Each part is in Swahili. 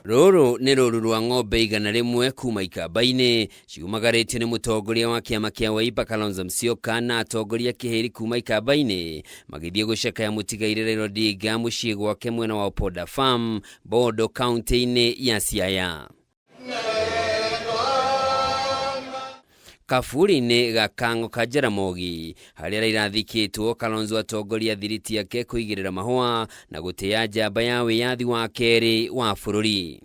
Ruru ni ruru rwa ng'ombe igana rimwe kuma ikamba-ini ciumagaritio ni mutongoria wa kiama kia Wiper Kalonzo Musyoka na atongoria KIHIRI kuma ikamba-ini magithie gucakaya MUTIGAIRI Raila Odinga mucii gwake mwena wa Opoda Farm Bondo kaunti-ini ya Siaya. Kaburi-ini ga Kango ka Jaramogi haria irathikitwo Kalonzo atongoria thiriti yake kuigirira mahua na gutia njamba ya wiyathi wa keri wa bururi.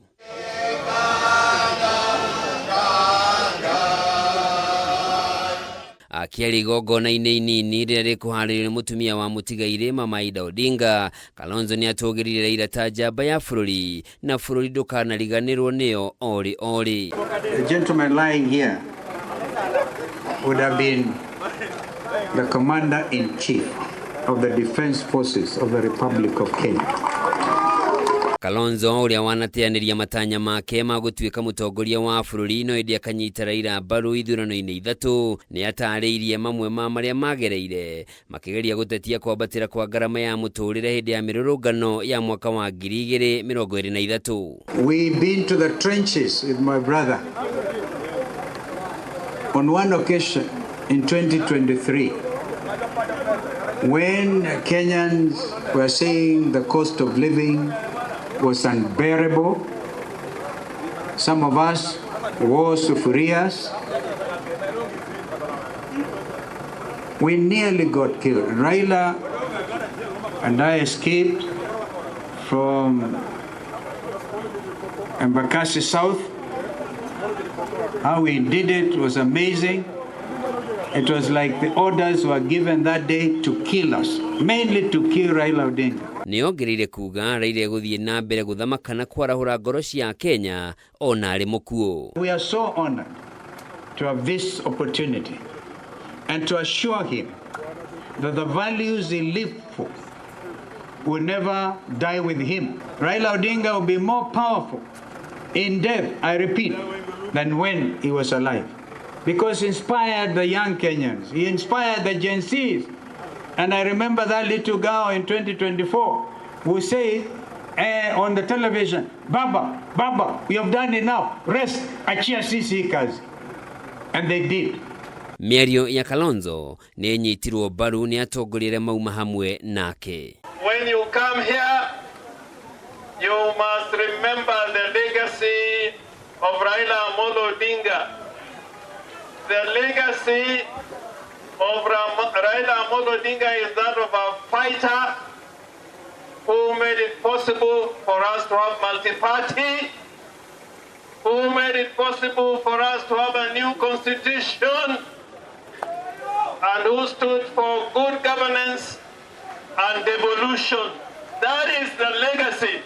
Akiari igongona-ini inini riria rikuharirio ni mutumia wa MUTIGAIRI Mama Raila Odinga, Kalonzo ni atugirire Raila ta njamba ya bururi na bururi ndukanariganirwo niyo ori. The gentleman lying here would have been the Commander-in-Chief of the Defense Forces of the Republic of Kenya. Kalonzo uria wanateaniria matanya make ma gutuika mutongoria wa bururi no indi akanyita Raila mbaru ithurano-ini ithatu ni atariirie mamwe ma maria magereire makigeria gutetia kwambatira kwa garama ya muturire hindi ya mirurungano ya mwaka wa 2023. We've been to the trenches with my brother on one occasion in 2023 when Kenyans were saying the cost of living was unbearable. Some of us wore sufurias. We nearly got killed. Raila and I escaped from Embakasi South. How we did it was amazing. It was like the orders were given that day to kill us, mainly to kill Raila Odinga. Niongereire kuga Raila guthie na mbere guthamaka na kwarahura ngoro cia Kenya ona ari mukuo. We are so honored to have this opportunity and to assure him that the values he lived for will never die with him. Raila Odinga will be more powerful in death, I repeat, than when he was alive. Because he inspired the young Kenyans. He inspired the Gen Zs. And I remember that little girl in 2024 who said on the television, Baba, we have done enough. Rest, achia sisi kazi. And they did. Miario ya Kalonzo ni nyitirwo mbaru ni atongorire mauma hamwe nake. When you come here, you must remember the legacy of Raila Odinga. The legacy of Raila Odinga is that of a fighter who made it possible for us to have multi-party, who made it possible for us to have a new constitution, and who stood for good governance and devolution. That is the legacy.